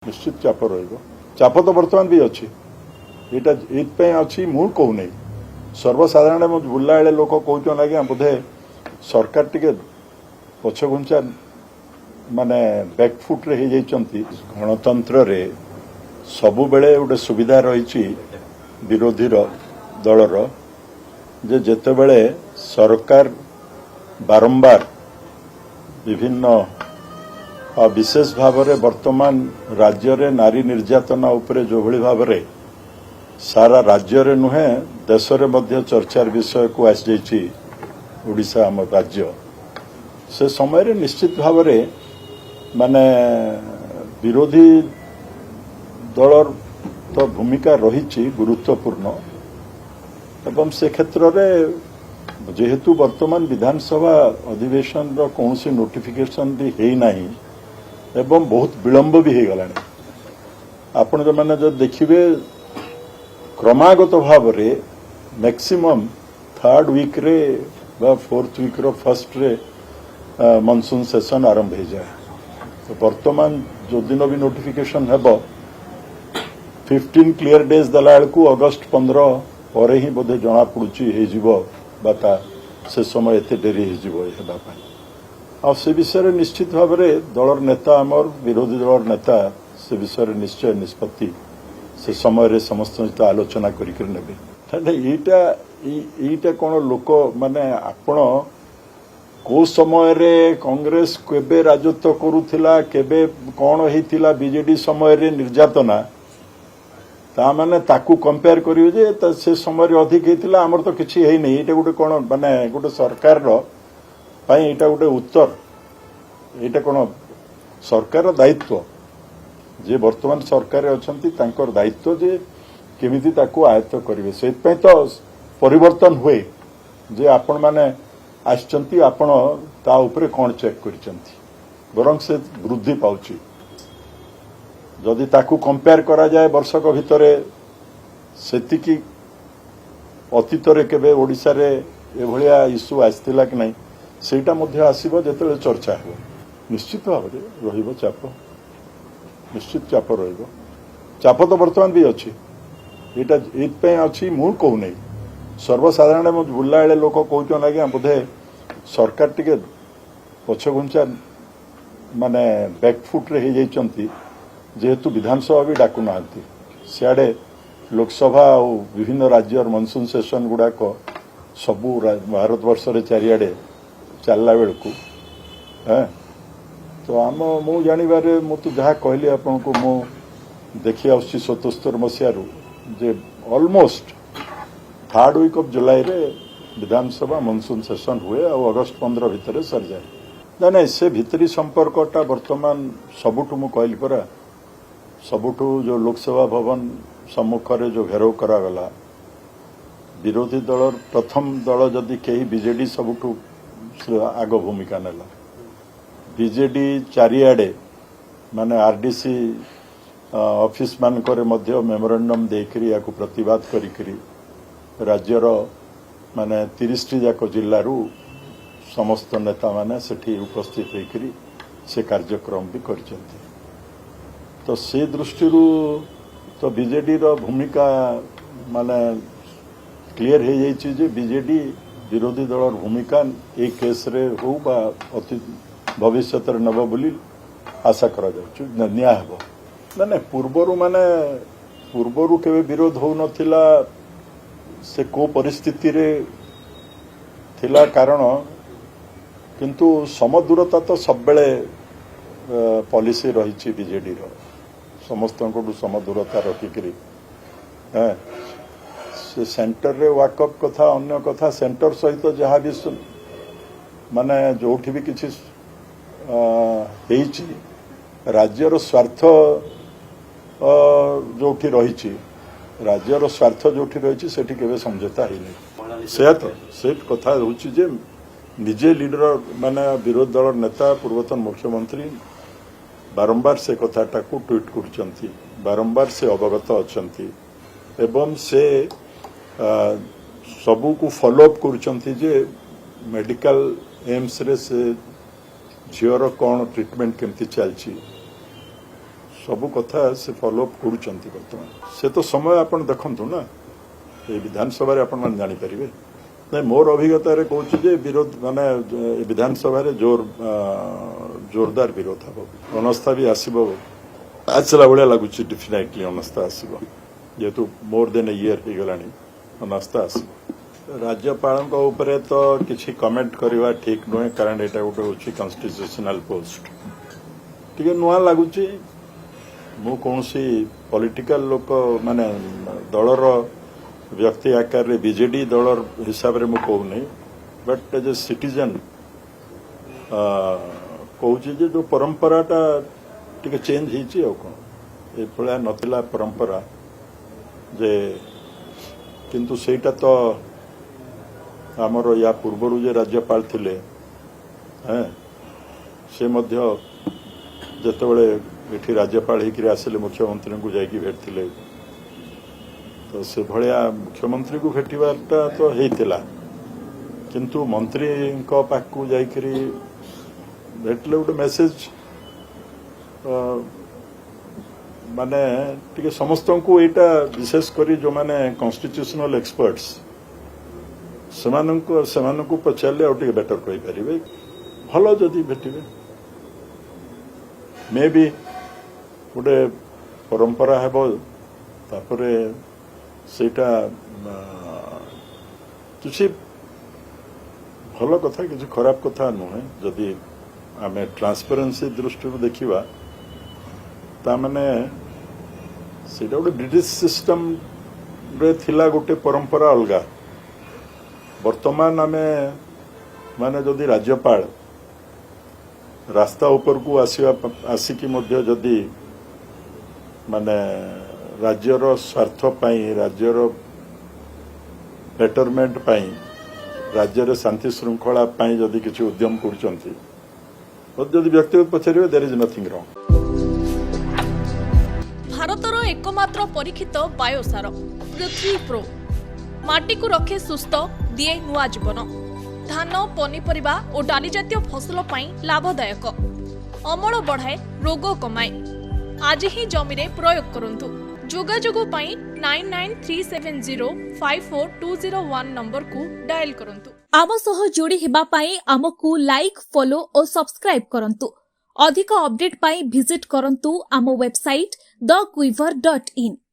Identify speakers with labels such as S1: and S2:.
S1: निश्चित चाप चाप तो बर्तमान भी अच्छी ये अच्छी मु कहूना सर्वसाधारण बुला बेले लोक कहते आज्ञा बोधे सरकार टिके पछघुंचा माने बैकफुट रे गणतंत्र रे सबु बेले गोटे सुविधा रही विरोधी दलर जे जेते बेले सरकार बारंबार विभिन्न विशेष भाव में वर्तमान राज्य रे नारी निर्यातना उपरे जो भली भाव में सारा राज्य रे नुहे देश रे मध्य चर्चार विषय को आस जाइछि ओडिशा आम राज्य से समय रे निश्चित भाव में माने विरोधी दलर तो भूमिका रही गुरुत्वपूर्ण एवं से क्षेत्र रे जेहेतु वर्तमान विधानसभा अधिवेशन रो कौन सी नोटिफिकेशन भी है नहीं एवं बहुत विलंब भी हो गला आपण जो माने जो देखिए क्रमागत भाव में मैक्सिमम थर्ड वीक रे बा fourth week row first ray monsoon session आरंभ हो जाए तो वर्तमान जो दिन भी नोटिफिकेशन हेबो 15 क्लियर डेज दला को अगस्त 15 पर ही बोधे जना पड़ुची हे जीवो बाता से समय एते डेरी हे जीवो हेबा पाई आ से विषय में निश्चित भाव में दलर नेता आमर विरोधी दलर नेता से विषय में निश्चय निष्पत्ति से समय समस्त सहित आलोचना करा कौन लोक माने आपण को समय रे कांग्रेस केबे राजत्व करुथिला केबे कौन होइथिला बीजेडी समय रे निर्यातना ता माने ताकू कंपेयर करियो जे से समय रे अधिक होइथिला हमर तो किछि हेइ नै एटा गुटे कोन माने गुटे सरकार रो एटा गोटे उत्तर एटा कौन सरकार दायित्व जे वर्तमान सरकार अच्छी दायित्व जे केमिति ताकू आयत्त करेंगे से तो परिवर्तन हुए जे आपण माने आछंती आपण ता उपरे कौन चेक करिसंती बरं से वृद्धि पाउची जदि ताकू कंपेयर करा जाए वर्षक भितरे सेतिकी अतीत रे केबे ओडिसा रे एभलिया इश्यू आस्थिला कि नहीं सेटा मध्य आसीबो जेतेले चर्चा हो निश्चित भाव में रहिबो चाप निश्चित चाप रहिबो चाप तो बर्तमान भी अच्छी ये अच्छी मु कहूना सर्वसाधारण बुला बेले लोक कहते आज्ञा बोधे सरकार टिके पछघुंचा माने बैकफुट रे जेहेतु विधानसभा भी डाकु ना सियाड़े लोकसभा और विभिन्न राज्यर मनसून सेशन गुड़ाक सबू भारत वर्ष रे चारियाडे चलला बेलू तो आम मु जानवे मुझे जहाँ कहली आपन को मु देखी आसुची 77 मसीह जे almost third week of July रे विधानसभा मनसून सेशन हुए और अगस्त 15 भितर सर जाए ना ना से भितरी संपर्कटा वर्तमान सबुठु मु कहली परा सबुठु जो लोकसभा भवन सम्मुख रे जो घेराव करागला विरोधी दल प्रथम दल जदि कहीं बीजेडी सबुठु आग भूमिका नेला बीजेडी चारियाडे माने आरडीसी ऑफिस मानकरे मध्य मेमोरेंडम देकरी याकू प्रतिवाद करी राज्यर माने 30 जाक जिल्लारू समस्त नेता माने सेठी उपस्थित होकरी से कार्यक्रम भी करछन्ती तो से दृष्टि तो बीजेडी रो भूमिका माने क्लियर हो जाइए जे बीजेडी विरोधी दलर भूमिका एक केस रे हो बा अति भविष्य नब बोली आशा करा निया हेबो ना पूर्वरु माने पूर्वरु केबे विरोध हो नथिला से को परिस्थिति रे थिला कारण किंतु समदूरता तो सब बेले पॉलिसी रही बीजेडी रो समस्त को समदूरता रखिकरी से सेंटर रे वाकअप कथा अन्य कथा सेंटर सहित जहाँ भी माने जोठी भी किसी राज्यर स्वार्थ जोठी रही राज्यर स्वार्थ जोठी रही सेठी केबे समझौता है से कथा होची जे निजे लीडर माने विरोधी दल नेता पूर्वतन मुख्यमंत्री बारंबार से कथाटा को ट्वीट करचंती बारंबार से अवगत अछंती एवं से सबू को फॉलोअप करचंती जे मेडिकल एम्स रे से झीवर कौन ट्रीटमेंट केमती चलची ସବୁ କଥା ସେ ଫଲୋअप କରୁଛନ୍ତି ବର୍ତ୍ତମାନ ସେ ତ ସମୟ ଆପଣ ଦେଖନ୍ତୁ ନା ଏ ବିଧାନସଭାରେ ଆପଣ ମାନେ ଜାଣିପାରିବେ ନାଇଁ ମୋର ଅଭିଜ୍ଞତାରେ କହୁଛି ଯେ ବିରୋଧ ମାନେ ବିଧାନସଭାରେ ଜୋରଦାର ବିରୋଧ ହେବ ଅନାସ୍ଥା ବି ଆସିବ ଆସିଲା ଭଳିଆ ଲାଗୁଛି ଡେଫିନେଟଲି ଅନାସ୍ଥା ଆସିବ ଯେହେତୁ ମୋର ଦେନ୍ ଏ ଇୟର ହେଇଗଲାଣି ଅନାସ୍ଥା ଆସିବ राज्यपाल उपरे तो किसी कमेंट करवा ठीक नुहे कारण यहाँ गोटे हूँ कन्स्टिट्यूशनल पोस्ट टे नुआ लगुच मु कौन पॉलिटिकल लोक माने दलर व्यक्ति आकार रे बीजेडी दलर हिसाब रे मु कहूनी बट एज ए सिटीजन कहूँ जो परंपराटा टे चेंज हो कौन ये नथिला परंपरा जे किंतु सेटा तो आमर या पूर्वर जे राज्यपाल थिले से मध्य जेतेबेले एठी राज्यपाल होकर आसिले मुख्यमंत्री को जाइकी भेटथिले तो से भलिया मुख्यमंत्री को भेटिबाटा तो हेइतिला किंतु मंत्री को पाखु जाइकरी भेटले गोटे मेसेज माने टिके समस्त को एटा विशेष करी जो माने कॉन्स्टिट्यूशनल एक्सपर्ट्स सेमानंको पचारे आउ टिके बेटर कहि परिबे भलो जदी भेटिबे मे बी गोटे परंपरा हेबो तापरे सेटा किसी भलो कथा किसी खराब कथा नुहे जदि आमे ट्रांसपेरेंसी दृष्टि देखिबा ता माने सेटा गोटे ब्रिटिश सिस्टम रे थिला गोटे परंपरा अलगा वर्तमान आमे माने जदि राज्यपाल रास्ता ऊपर को आसिकी मध्य जदि माने राज्यर स्वार्थ पाई राज्यर बेटरमेंट पाई राज्यर शांति श्रृंखला पाई जदि किसी उद्यम करचंती जदि व्यक्तिगत पचारे देयर इज नथिंग रॉन्ग।
S2: भारतर एकमात्र परीक्षित बायोसार पृथ्वी प्रो माटी को रखे सुस्थ दिए नुआ जीवन धान पनीपरिबा और डाली जातीय फसल पाई लाभदायक अमल बढ़ाए रोग कमाए आज ही जमी रे प्रयोग करंतु जोगाजोग पाई 9937054201 नंबर को डायल करंतु आम सह जोड़ी हेबा पाई आमको लाइक फॉलो और सब्सक्राइब करंतु अधिक अपडेट पाई विजिट करंतु आम वेबसाइट thequiver.in।